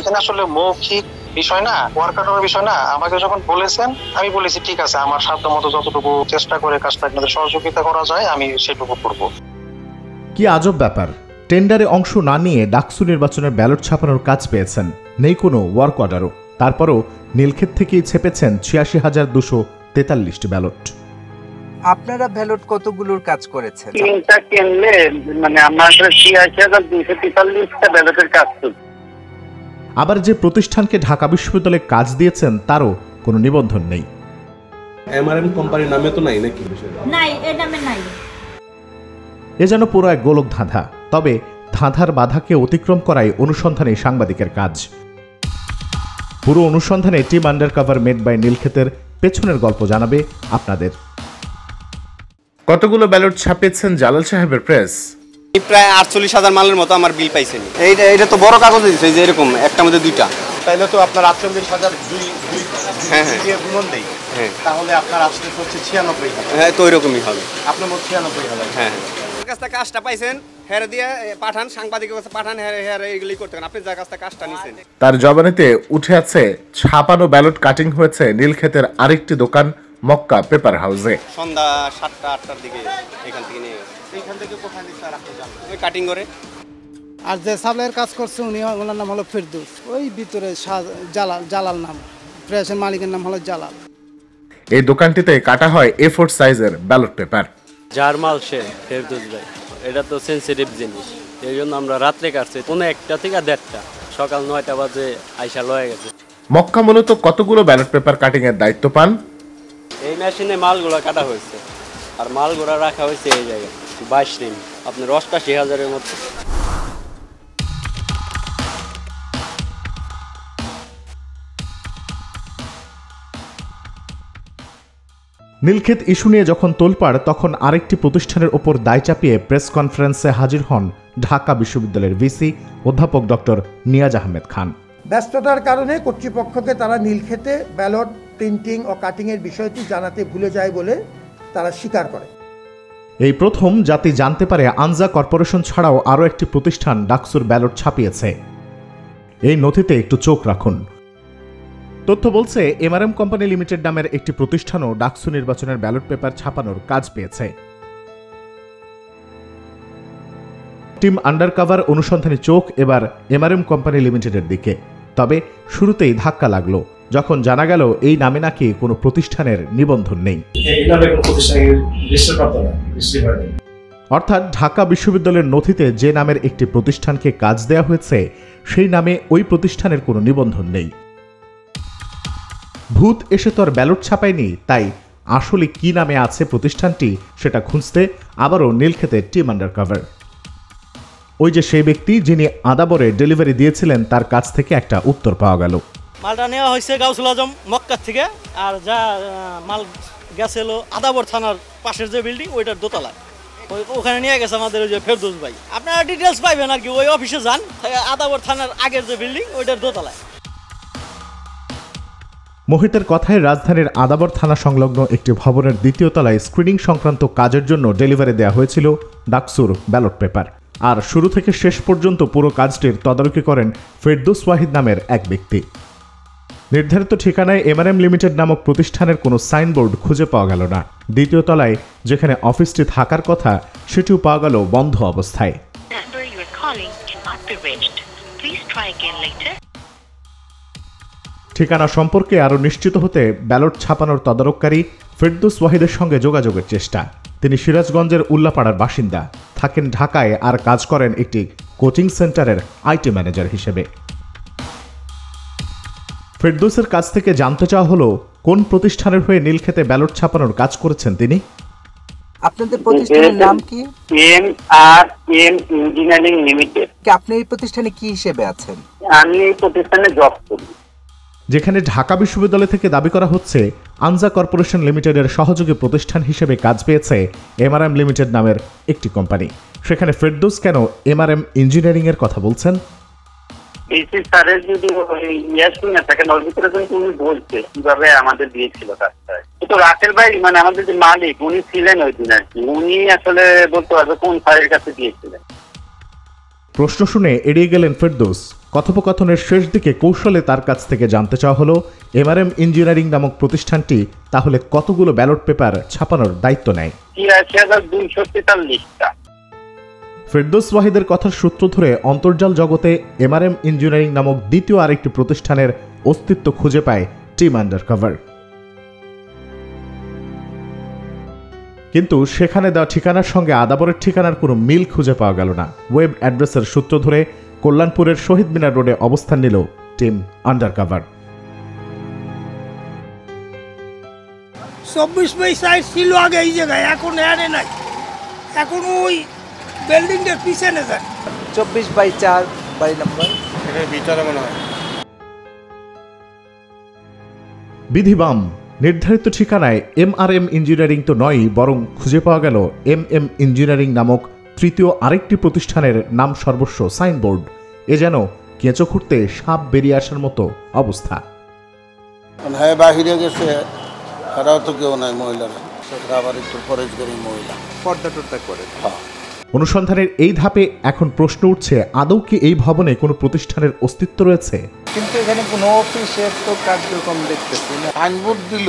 এখানে আসলে মৌখিক বিষয় না, ওয়ার্কার বিষয় না। আমাকে যখন বলেছেন আমি বলেছি ঠিক আছে, আমার সাধ্য মতো যতটুকু চেষ্টা করে কাজটা আপনাদের সহযোগিতা করা যায় আমি সেটুকু করবো। কি আজব ব্যাপার, টেন্ডারে অংশ না নিয়ে ডাকসু নির্বাচনের ব্যালট ছাপানোর কাজ পেয়েছেন, নেই কোনো ওয়ার্ক অর্ডারও। তারপরও নীলক্ষেত থেকেই ছেপেছেন ৮৬,২৪৩টি ব্যালট। আপনারা ব্যালট কতগুলোর কাজ করেছেন? তিনটা কেন্দ্রে মানে আমরা ৮৬,২৪৩টা ব্যালটের কাজ করছি। আবার যে প্রতিষ্ঠানকে ঢাকা বিশ্ববিদ্যালয়ে কাজ দিয়েছেন তারও কোনো নিবন্ধন নেই। এমআরএম কোম্পানির নামে তো নাই নাকি? নাই, এই নামে নাই। এ যেন পুরো এক গোলক ধাঁধা। তবে ধাঁধার বাধাকে অতিক্রম করাই অনুসন্ধানী সাংবাদিকের কাজ। পুরো অনুসন্ধানে টিম আন্ডারকভার মেড বাই নীলক্ষেতের পেছনের গল্প জানাবে আপনাদের। কতগুলো ব্যালট ছাপিয়েছেন জালাল সাহেবের প্রেস? প্রায় ৪৮,০০০ মালের মতো আমার বিল পাইছেন। এইটা তো বড় কাগজ দিচ্ছে, যে এরকম একটার মধ্যে দুইটা। তাইলে তো আপনার ৪৮,০০০ হ্যাঁ গুণন দেই, তাহলে আপনার আসলে হচ্ছে ৯৬,০০০। হ্যাঁ, তো ওইরকমই হবে। আপনার মোট ৯৬,০০০। হ্যাঁ, কাজটা কাজটা পাইছেন, হেরে দিয়ে পাঠান, সাংবাদিকের কাছে পাঠান, হেরে এইগুলি করতে আপনি যার কাছটা কাজটা নিছেন। তার জবানিতে উঠে আছে ছাপানো ব্যালট কাটিং হয়েছে নীলক্ষেতের আরেকটি দোকান মক্কা পেপার হাউসে। সন্ধ্যা ৭টা ৮টার দিকে এখান থেকে নিয়ে গেছে। এইখান থেকে কোথায় নিচ্ছে আর আপনি জানেন? ওই কাটিং করে। আর যে সাপ্লাইয়ের কাজ করছে উনি, ওনার নাম হলো ফেরদৌস। ওই ভিতরে জালাল নাম, প্রেসের মালিকের নাম হলো জালাল। এই দোকানটিতে কাটা হয় A4 সাইজের ব্যালট পেপার। যার মাল সে ফেরদৌস ভাই, এটা তো সেন্সিটিভ জিনিস, এই জন্য আমরা রাত্রে কাটছি ১টা থেকে ১:৩০, সকাল ৯টা বাজে আইসা লয়ে গেছে। মক্কা মূলত কতগুলো ব্যালট পেপার কাটিং এর দায়িত্ব পান? এই মেশিনে মালগুলো কাটা হয়েছে, আর মালগুলো রাখা হয়েছে এই জায়গায় ২২ রিং, আপনার ৮৮,০০০-এর মতো। নীলক্ষেত ইস্যু নিয়ে যখন তোলপাড়, তখন আরেকটি প্রতিষ্ঠানের ওপর দায় চাপিয়ে প্রেস কনফারেন্সে হাজির হন ঢাকা বিশ্ববিদ্যালয়ের ভিসি অধ্যাপক ডক্টর নিয়াজ আহমেদ খান। ব্যস্ততার কারণে কর্তৃপক্ষকে তারা নীলক্ষেতে ব্যালট প্রিন্টিং ও কাটিংয়ের বিষয়টি জানাতে ভুলে যায় বলে তারা স্বীকার করে। এই প্রথম জাতি জানতে পারে আনজা কর্পোরেশন ছাড়াও আরও একটি প্রতিষ্ঠান ডাকসুর ব্যালট ছাপিয়েছে। এই নথিতে একটু চোখ রাখুন। তথ্য বলছে এমআরএম কোম্পানি লিমিটেড নামের একটি প্রতিষ্ঠানও ডাকসু নির্বাচনের ব্যালট পেপার ছাপানোর কাজ পেয়েছে। টিম আন্ডারকভার অনুসন্ধানী চোখ এবার এমআরএম কোম্পানি লিমিটেডের দিকে। তবে শুরুতেই ধাক্কা লাগলো যখন জানা গেল এই নামে নাকি কোনো প্রতিষ্ঠানের নিবন্ধন নেই। অর্থাৎ ঢাকা বিশ্ববিদ্যালয়ের নথিতে যে নামের একটি প্রতিষ্ঠানকে কাজ দেয়া হয়েছে সেই নামে ওই প্রতিষ্ঠানের কোনো নিবন্ধন নেই। ভূত এসে তো আর ব্যালট ছাপায়নি, তাই আসলে কি নামে আছে প্রতিষ্ঠানটি সেটা খুঁজতে আবারও নীলক্ষেতে টিম আন্ডারকভার। ওই যে সেই ব্যক্তি যিনি আদাবরে ডেলিভারি দিয়েছিলেন তার কাছ থেকে একটা উত্তর পাওয়া গেল। মালটা নেওয়া হয়েছে গাউসুল আজম মক্কা থেকে, আর যা মাল গেছিল আদাবর থানার পাশের যে বিল্ডিং ওইটার দোতলায়, ওখানে নিয়ে গেছে আমাদের ওই যে ফেরদৌস ভাই। আপনারা ডিটেলস পাইবেন আর কি, ওই অফিসে যান, আদাবর থানার আগের যে বিল্ডিং ওইটার দোতলায়। মোহিতের কথায় রাজধানীর আদাবর থানা সংলগ্ন একটি ভবনের দ্বিতীয় তলায় স্ক্রিনিং সংক্রান্ত কাজের জন্য ডেলিভারি দেওয়া হয়েছিল ডাকসুর ব্যালট পেপার। আর শুরু থেকে শেষ পর্যন্ত পুরো কাজটির তদারকি করেন ফেরদৌস ওয়াহিদ নামের এক ব্যক্তি। নির্ধারিত ঠিকানায় এমআরএম লিমিটেড নামক প্রতিষ্ঠানের কোনো সাইনবোর্ড খুঁজে পাওয়া গেল না। দ্বিতীয় তলায় যেখানে অফিসটি থাকার কথা সেটিও পাওয়া গেল বন্ধ অবস্থায়। ঠিকানা সম্পর্কে আরও নিশ্চিত হতে ব্যালট ছাপানোর তদারককারী ফেরদৌস ওয়াহিদের সঙ্গে যোগাযোগের চেষ্টা। তিনি সিরাজগঞ্জের উল্লাপাড়ার বাসিন্দা, থাকেন ঢাকায় আর কাজ করেন একটি কোচিং সেন্টারের আইটি ম্যানেজার হিসেবে। ফেরদৌসের কাছ থেকে জানতে চাওয়া হলো কোন প্রতিষ্ঠানের হয়ে নীলক্ষেতে ব্যালট ছাপানোর কাজ করেছেন তিনি। আপনাদের প্রতিষ্ঠানের নাম কি? MRM engineering limited. আপনি এই প্রতিষ্ঠানে কি হিসেবে আছেন? আমি এই প্রতিষ্ঠানে জব করি। যেখানে ঢাকা বিশ্ববিদ্যালয় থেকে দাবি করা হচ্ছে আনজা কর্পোরেশন লিমিটেডের সহযোগী প্রতিষ্ঠান হিসেবে কাজ পেয়েছে এমআরএম লিমিটেড নামের একটি কোম্পানি, সেখানে ফেরদৌস কেন এমআরএম ইঞ্জিনিয়ারিং এর কথা বলছেন? স্যারের যদি শুনে থাকেন ওর ভিতরে উনি বলছে কিভাবে আমাদের দিয়েছিল কাজটা। তো রাসেল ভাই মানে আমাদের যে মালিক উনি ছিলেন ওই দিন আর কি, উনি আসলে বলতে পারবে কোন স্যারের কাছে দিয়েছিলেন। প্রশ্ন শুনে এড়িয়ে গেলেন ফেরদৌস। কথোপকথনের শেষ দিকে কৌশলে তার কাছ থেকে জানতে চাওয়া হলো এমআরএম ইঞ্জিনিয়ারিং নামক প্রতিষ্ঠানটি তাহলে কতগুলো ব্যালট পেপার ছাপানোর দায়িত্ব নেয়। ৮৩,২৪৩টা। ফেরদৌস ওয়াহিদের কথার সূত্র ধরে অন্তর্জাল জগতে এমআরএম ইঞ্জিনিয়ারিং নামক দ্বিতীয় আরেকটি প্রতিষ্ঠানের অস্তিত্ব খুঁজে পায় টিম আন্ডারকভার। কিন্তু সেখানে দেওয়া ঠিকানার সঙ্গে আদাবরের ঠিকানার কোনো মিল খুঁজে পাওয়া গেল না। ওয়েব অ্যাড্রেসের সূত্র ধরে কল্যাণপুরের শহীদ মিনার রোডে অবস্থান নিল টিম আন্ডারকভার। ২৪/৬ ছিল আগে এই জায়গায়, এখন এনে নাই, এখন ওই বিল্ডিংটার পিছনে যায়। ২৪/৪ বাড়ি নম্বর, এটার ভিতরে মনে হয়। বিধিবাম নির্ধারিত ঠিকানায় এমআরএম ইঞ্জিনিয়ারিং তো নয়, বরং খুঁজে পাওয়া গেল এমএম ইঞ্জিনিয়ারিং নামক তৃতীয় আরেকটি প্রতিষ্ঠানের নাম সর্বস্ব সাইনবোর্ড। এ যেন কেঁচো খুঁড়তে সাপ বেরিয়ে আসার মতো অবস্থা। হ্যাঁ, বাহিরে গেছে, তারাও তো কেউ নাই, মহিলারা আবার একটু পরেশগারী মহিলা পর্দা টর্দা করে। অনুসন্ধানের এই ধাপে এখন প্রশ্ন উঠছে, আদৌ কি এই ভবনে কোনো প্রতিষ্ঠানের অস্তিত্ব রয়েছে? কিন্তু এখানে কোনো অফিসের তো কার্যক্রম দেখতেছি না। সাইনবোর্ড দিল।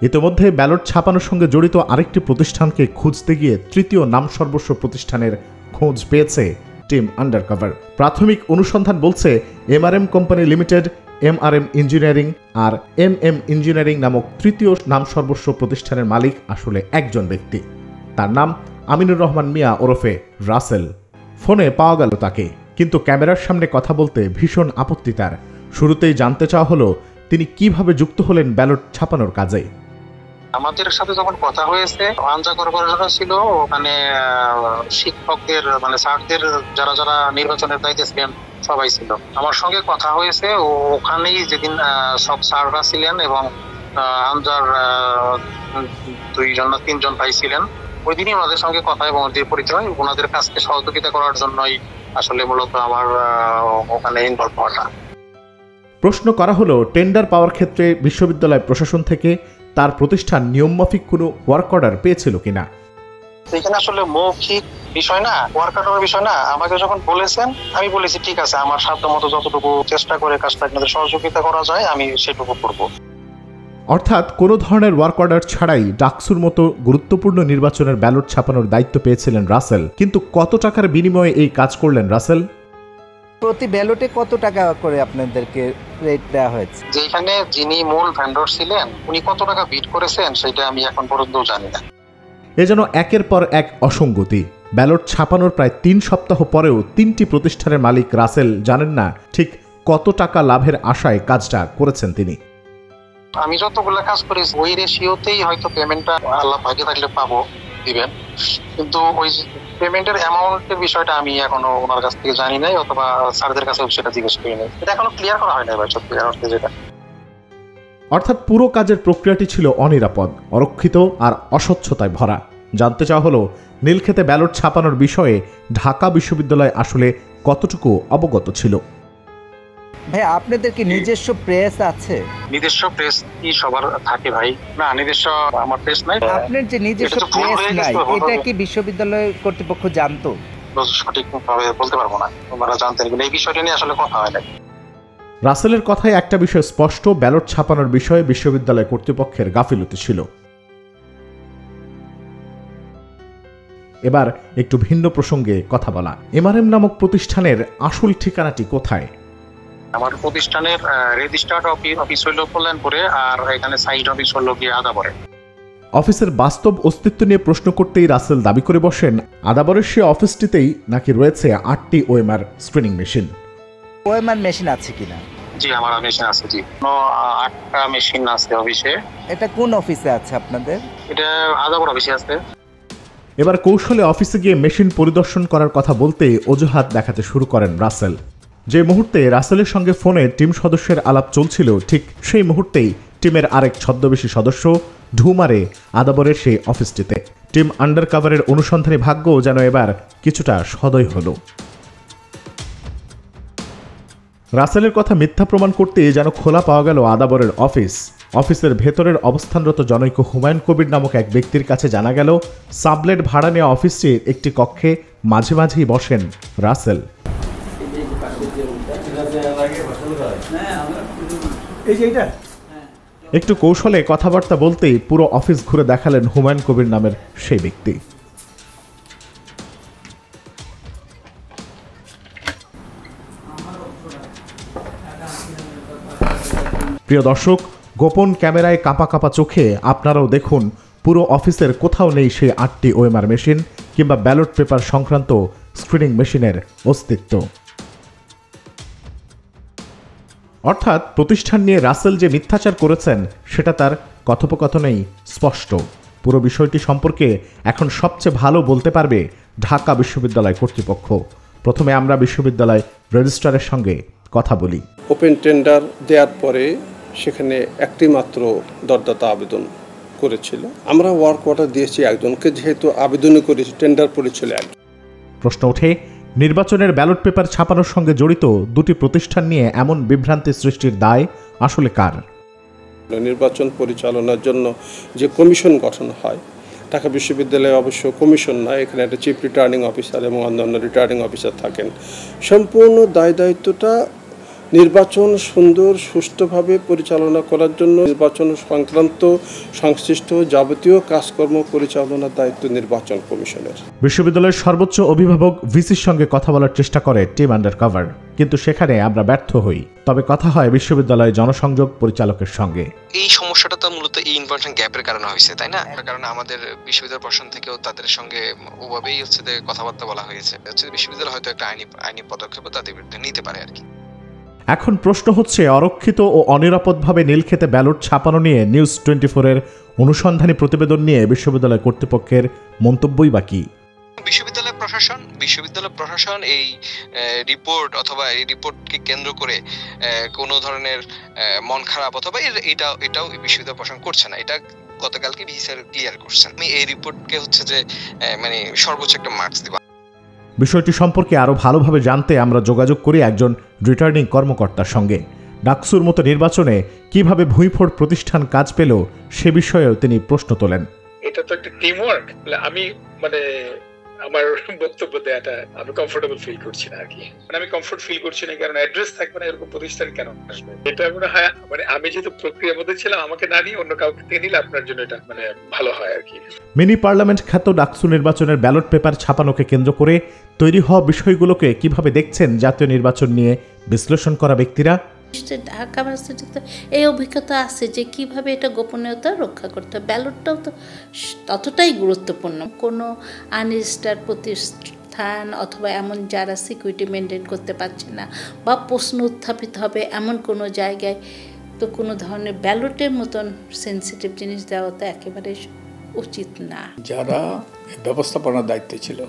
ইতিমধ্যে ব্যালট ছাপানোর সঙ্গে জড়িত আরেকটি প্রতিষ্ঠানকে খুঁজতে গিয়ে তৃতীয় নাম সর্বস্ব প্রতিষ্ঠানের খোঁজ পেয়েছে টিম আন্ডারকভার। প্রাথমিক অনুসন্ধান বলছে MRM company limited, MRM engineering আর এমএম ইঞ্জিনিয়ারিং নামক তৃতীয় নাম সর্বস্ব প্রতিষ্ঠানের মালিক আসলে একজন ব্যক্তি। তার নাম আমিনুর রহমান মিয়া ওরফে রাসেল। ফোনে পাওয়া গেল তাকে, কিন্তু ক্যামেরার সামনে কথা বলতে ভীষণ আপত্তি তার। শুরুতেই জানতে চাওয়া হলো তিনি কিভাবে যুক্ত হলেন ব্যালট ছাপানোর কাজে। আমাদের সাথে যখন কথা হয়েছে, আনজা কর্পোরেশন ছিল, ওখানে শিক্ষকদের মানে স্যারদের যারা যারা নির্বাচনের দায়িত্বে ছিলেন সবাই ছিল। আমার সঙ্গে কথা হয়েছে, ওখানেই যেদিন সব স্যাররা ছিলেন এবং আনজার 2জন না 3জন ভাই ছিলেন, ওই দিনই ওনাদের সঙ্গে কথা এবং ওদের পরিচয়, ওনাদের কাজকে সহযোগিতা করার জন্যই আসলে মূলত আমার ওখানে ইনভলভ হওয়াটা। প্রশ্ন করা হলো টেন্ডার পাওয়ার ক্ষেত্রে বিশ্ববিদ্যালয় প্রশাসন থেকে তার প্রতিষ্ঠান নিয়মমাফিক কোনো ওয়ার্ক অর্ডার পেয়েছিল কিনা। এখানে আসলে মৌখিক বিষয় না, ওয়ার্ক অর্ডারের বিষয় না। আমাকে যখন বলেছেন আমি বলেছি ঠিক আছে, আমার সাধ্যমতো যতটুকু চেষ্টা করে কাজটা আপনাদের সহযোগিতা করা যায় আমি সেটুকু করব। অর্থাৎ কোনো ধরনের ওয়ার্ক অর্ডার ছাড়াই ডাকসুর মতো গুরুত্বপূর্ণ নির্বাচনের ব্যালট ছাপানোর দায়িত্ব পেয়েছিলেন রাসেল। কিন্তু কত টাকার বিনিময়ে এই কাজ করলেন রাসেল? প্রতি ব্যালটে কত টাকা করে আপনাদেরকে রেট দেওয়া হয়েছে? যেখানে যিনি মূল ভেন্ডর ছিলেন উনি কত টাকা বিড করেছেন সেটা আমি এখন পর্যন্ত জানি না। এ যেন একের পর এক অসঙ্গতি। ব্যালট ছাপানোর প্রায় 3 সপ্তাহ পরেও 3টি প্রতিষ্ঠানের মালিক রাসেল জানেন না ঠিক কত টাকা লাভের আশায় কাজটা করেছেন তিনি। আমি যতগুলো কাজ করেছি ওই রেশিওতেই হয়তো পেমেন্টটা আল্লাহ ভাগ্যে থাকলে পাবো, দিবেন, কিন্তু ওই পেমেন্টের অ্যামাউন্টের বিষয়টা আমি এখনো ওনার কাছ থেকে জানি নাই, অথবা স্যারদের কাছেও সেটা জিজ্ঞেস করি নাই। এটা এখনো ক্লিয়ার করা হয় নাই ভাই, সত্যি অর্থে যেটা। অর্থাৎ পুরো কাজের প্রক্রিয়াটি ছিল অনিরাপদ, অরক্ষিত আর অস্বচ্ছতায় ভরা। জানতে চাওয়া হলো নীলক্ষেতে ব্যালট ছাপানোর বিষয়ে ঢাকা বিশ্ববিদ্যালয় আসলে কতটুকু অবগত ছিল। ভাই আপনাদের কি নিজস্ব প্রেস আছে? নিজস্ব প্রেস কি সবার থাকে ভাই? না, নিজস্ব আমার প্রেস নাই। আপনার যে নিজস্ব প্রেস নাই, এটা কি বিশ্ববিদ্যালয় কর্তৃপক্ষ জানতো? সঠিকভাবে বলতে পারবো না, ওনারা জানতেন, কিন্তু এই বিষয়টা নিয়ে আসলে কথা হয় না। রাসেলের কথায় একটা বিষয় স্পষ্ট, ব্যালট ছাপানোর বিষয়ে বিশ্ববিদ্যালয় কর্তৃপক্ষের গাফিলতি ছিল। এবার একটু ভিন্ন প্রসঙ্গে কথা বলা। এমআরএম নামক প্রতিষ্ঠানের আসল ঠিকানাটি কোথায়? আমার প্রতিষ্ঠানের রেজিস্টার্ড অফিস হইল কল্যাণপুরে, আর এখানে সাইড অফিস হলো গিয়ে আদাবরে। অফিসের বাস্তব অস্তিত্ব নিয়ে প্রশ্ন করতেই রাসেল দাবি করে বসেন আদাবরের সে অফিসটিতেই নাকি রয়েছে 8টি OMR screening machine. OMR machine আছে কিনা? জি, আমার মেশিন আছে, জি, 8টা মেশিন আছে অফিসে। এটা কোন অফিসে আছে আপনাদের? এটা আদাবর অফিসে আছে। এবার কৌশলে অফিসে গিয়ে মেশিন পরিদর্শন করার কথা বলতে অজুহাত দেখাতে শুরু করেন রাসেল। যে মুহূর্তে রাসেলের সঙ্গে ফোনে টিম সদস্যের আলাপ চলছিল, ঠিক সেই মুহূর্তেই টিমের আরেক ছদ্মবেশী সদস্য ঢু মারে আদাবরের সেই অফিসটিতে। টিম আন্ডারকভারের অনুসন্ধানী ভাগ্য যেন এবার কিছুটা সদয় হল। রাসেলের কথা মিথ্যা প্রমাণ করতে যেন খোলা পাওয়া গেল আদাবরের অফিস। অফিসের ভেতরের অবস্থানরত জনৈক হুমায়ুন কবির নামক এক ব্যক্তির কাছে জানা গেল, সাবলেট ভাড়া নেওয়া অফিসটির একটি কক্ষে মাঝে মাঝেই বসেন রাসেল। একটু কৌশলে কথাবার্তা বলতেই পুরো অফিস ঘুরে দেখালেন হুমায়ুন কবির নামের সেই ব্যক্তি। প্রিয় দর্শক, গোপন ক্যামেরায় কাঁপা কাঁপা চোখে আপনারাও দেখুন, পুরো অফিসের কোথাও নেই সেই 8টি ওএমআর মেশিন কিংবা ব্যালট পেপার সংক্রান্ত স্ক্রিনিং মেশিনের অস্তিত্ব। অর্থাৎ প্রতিষ্ঠান নিয়ে রাসেল যে মিথ্যাচার করেছেন সেটা তার কথোপকথনেই স্পষ্ট। পুরো বিষয়টি সম্পর্কে এখন সবচেয়ে ভালো বলতে পারবে ঢাকা বিশ্ববিদ্যালয় কর্তৃপক্ষ। প্রথমে আমরা বিশ্ববিদ্যালয় রেজিস্ট্রারের সঙ্গে কথা বলি। ওপেন টেন্ডার দেওয়ার পরে সেখানে একটি মাত্র দরদাতা আবেদন করেছিল। আমরা ওয়ার্ক অর্ডার দিয়েছি একজনকে, যেহেতু আবেদনই করেছি, টেন্ডার পড়েছিল একজন। প্রশ্ন ওঠে, নির্বাচনের ব্যালট পেপার ছাপানোর সঙ্গে জড়িত দুটি প্রতিষ্ঠান নিয়ে এমন বিভ্রান্তি সৃষ্টির দায় আসলে কার? নির্বাচন পরিচালনার জন্য যে কমিশন গঠন হয়, ঢাকা বিশ্ববিদ্যালয়ে অবশ্য কমিশন নয়, এখানে একটা চিফ রিটার্নিং অফিসার এবং অন্যান্য রিটার্নিং অফিসার থাকেন। সম্পূর্ণ দায় দায়িত্বটা নির্বাচন সুন্দর সুষ্ঠুভাবে পরিচালনা করার জন্য নির্বাচন সংক্রান্ত সংশ্লিষ্ট যাবতীয় কাজকর্ম পরিচালনার দায়িত্ব নির্বাচন কমিশনের। বিশ্ববিদ্যালয়ের সর্বোচ্চ অভিভাবক ভিসির সঙ্গে কথা বলার চেষ্টা করে টিম আন্ডারকভার, কিন্তু সেখানে আমরা ব্যর্থ হই। তবে কথা হয় বিশ্ববিদ্যালয়ের জনসংযোগ পরিচালকের সঙ্গে। এই সমস্যাটা তো মূলত এই ইনফরমেশন গ্যাপের কারণে হয়েছে, তাই না? কারণ আমাদের বিশ্ববিদ্যালয় প্রশাসন থেকেও তাদের সঙ্গে ওভাবেই হচ্ছে যে কথাবার্তা বলা হয়েছে, বিশ্ববিদ্যালয় হয়তো একটা আইনি পদক্ষেপ তাদের বিরুদ্ধে নিতে পারে আর কি। এখন প্রশ্ন হচ্ছে, অরক্ষিত ও অনিরাপদভাবে নীলক্ষেতে ব্যালট ছাপানো নিয়ে নিউজ 24-এর অনুসন্ধানী প্রতিবেদন নিয়ে বিশ্ববিদ্যালয় কর্তৃপক্ষের মন্তব্যই বা কি? বিশ্ববিদ্যালয় প্রশাসন এই রিপোর্ট অথবা এই রিপোর্টকে কেন্দ্র করে কোনো ধরনের মন খারাপ অথবা এটাও বিশ্ববিদ্যালয় প্রশাসন করছে না। এটা গতকালকে ভিসি ক্লিয়ার করছেন। আমি এই রিপোর্টকে হচ্ছে যে মানে সর্বোচ্চ একটা মার্কস দিব। বিষয়টি সম্পর্কে আরও ভালোভাবে জানতে আমরা যোগাযোগ করি একজন রিটার্নিং কর্মকর্তার সঙ্গে। ডাকসুর মতো নির্বাচনে কিভাবে ভূঁইফোড় প্রতিষ্ঠান কাজ পেল সে বিষয়েও তিনি প্রশ্ন তোলেন। এটা তো একটা টিম ওয়ার্ক, মানে আমার বক্তব্য দেওয়াটা আমি কমফোর্টেবল ফিল করছি না আর কি। মানে আমি কমফোর্ট ফিল করছি না, কারণ অ্যাড্রেস থাকবে না এরকম প্রতিষ্ঠান কেন আসবে? এটা মনে হয় মানে আমি যেহেতু প্রক্রিয়ার মধ্যে ছিলাম, আমাকে না নিয়ে অন্য কাউকে দিয়ে নিলে আপনার জন্য এটা মানে ভালো হয় আর কি। মিনি পার্লামেন্ট খ্যাত ডাকসু নির্বাচনের ব্যালট পেপার ছাপানোকে কেন্দ্র করে তৈরি হওয়া বিষয়গুলোকে কিভাবে দেখছেন জাতীয় নির্বাচন নিয়ে বিশ্লেষণ করা ব্যক্তিরা? ঢাকা ভার্সিটিতে এই অভিজ্ঞতা আছে যে কিভাবে এটা গোপনীয়তা রক্ষা করতে হয়। ব্যালটটাও তো ততটাই গুরুত্বপূর্ণ। কোনো আনরেজিস্টার্ড প্রতিষ্ঠান অথবা এমন যারা সিকিউরিটি মেনটেন করতে পারছে না বা প্রশ্ন উত্থাপিত হবে এমন কোনো জায়গায় তো কোনো ধরনের ব্যালটের মতন সেন্সিটিভ জিনিস দেওয়া তো একেবারে উচিত না। যারা ব্যবস্থাপনার দায়িত্বে ছিল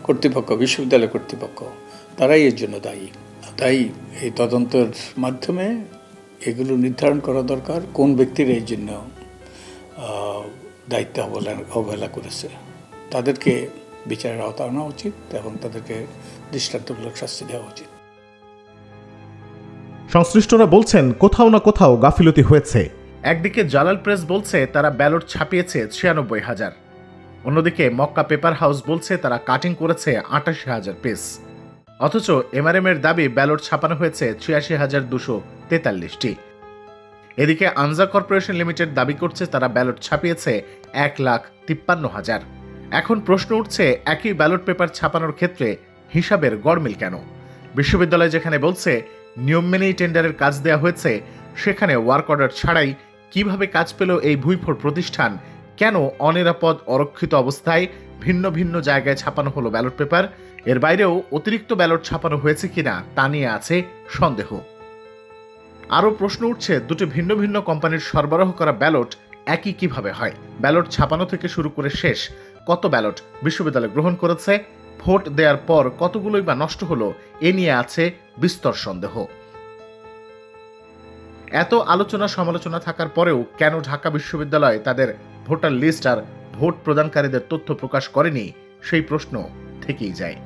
কর্তৃপক্ষ, বিশ্ববিদ্যালয় কর্তৃপক্ষ, তারাই এর জন্য দায়ী। তাই এই তদন্তের মাধ্যমে এগুলো নির্ধারণ করা দরকার কোন ব্যক্তির এই জন্য দায়িত্ব অবহেলা করেছে। তাদেরকে বিচারের আওতায় আনা উচিত এবং তাদেরকে দৃষ্টান্তমূলক শাস্তি দেওয়া উচিত। সংশ্লিষ্টরা বলছেন কোথাও না কোথাও গাফিলতি হয়েছে। একদিকে জালাল প্রেস বলছে তারা ব্যালট ছাপিয়েছে ৯৬,০০০, অন্যদিকে মক্কা পেপার হাউস বলছে তারা কাটিং করেছে ৮৮,০০০ পিস। অথচ এমআরএম এর দাবি ব্যালট ছাপানো হয়েছে ৮৬,২৪৩টি। এদিকে আনজা কর্পোরেশন লিমিটেড দাবি করছে তারা ব্যালট ছাপিয়েছে ১,৫৩,০০০। এখন প্রশ্ন উঠছে, একই ব্যালট পেপার ছাপানোর ক্ষেত্রে হিসাবের গড়মিল কেন? বিশ্ববিদ্যালয় যেখানে বলছে নিয়ম মেনেই টেন্ডারের কাজ দেওয়া হয়েছে, সেখানে ওয়ার্ক অর্ডার ছাড়াই কিভাবে কাজ পেল এই ভূঁইফোড় প্রতিষ্ঠান? কেন অনিরাপদ অরক্ষিত অবস্থায় ভিন্ন ভিন্ন জায়গায় ছাপানো হলো ব্যালট পেপার? এর বাইরেও অতিরিক্ত ব্যালট ছাপানো হয়েছে কিনা তা নিয়ে আছে সন্দেহ। আরও প্রশ্ন উঠছে, দুটি ভিন্ন ভিন্ন কোম্পানির সরবরাহ করা ব্যালট একই কিভাবে হয়? ব্যালট ছাপানো থেকে শুরু করে শেষ কত ব্যালট বিশ্ববিদ্যালয় গ্রহণ করেছে? ভোট দেওয়ার পর কতগুলোই বা নষ্ট হলো? এ নিয়ে আছে বিস্তর সন্দেহ। এত আলোচনা সমালোচনা থাকার পরেও কেন ঢাকা বিশ্ববিদ্যালয় তাদের ভোটার লিস্ট আর ভোট প্রদানকারীদের তথ্য প্রকাশ করেনি, সেই প্রশ্ন থেকেই যায়।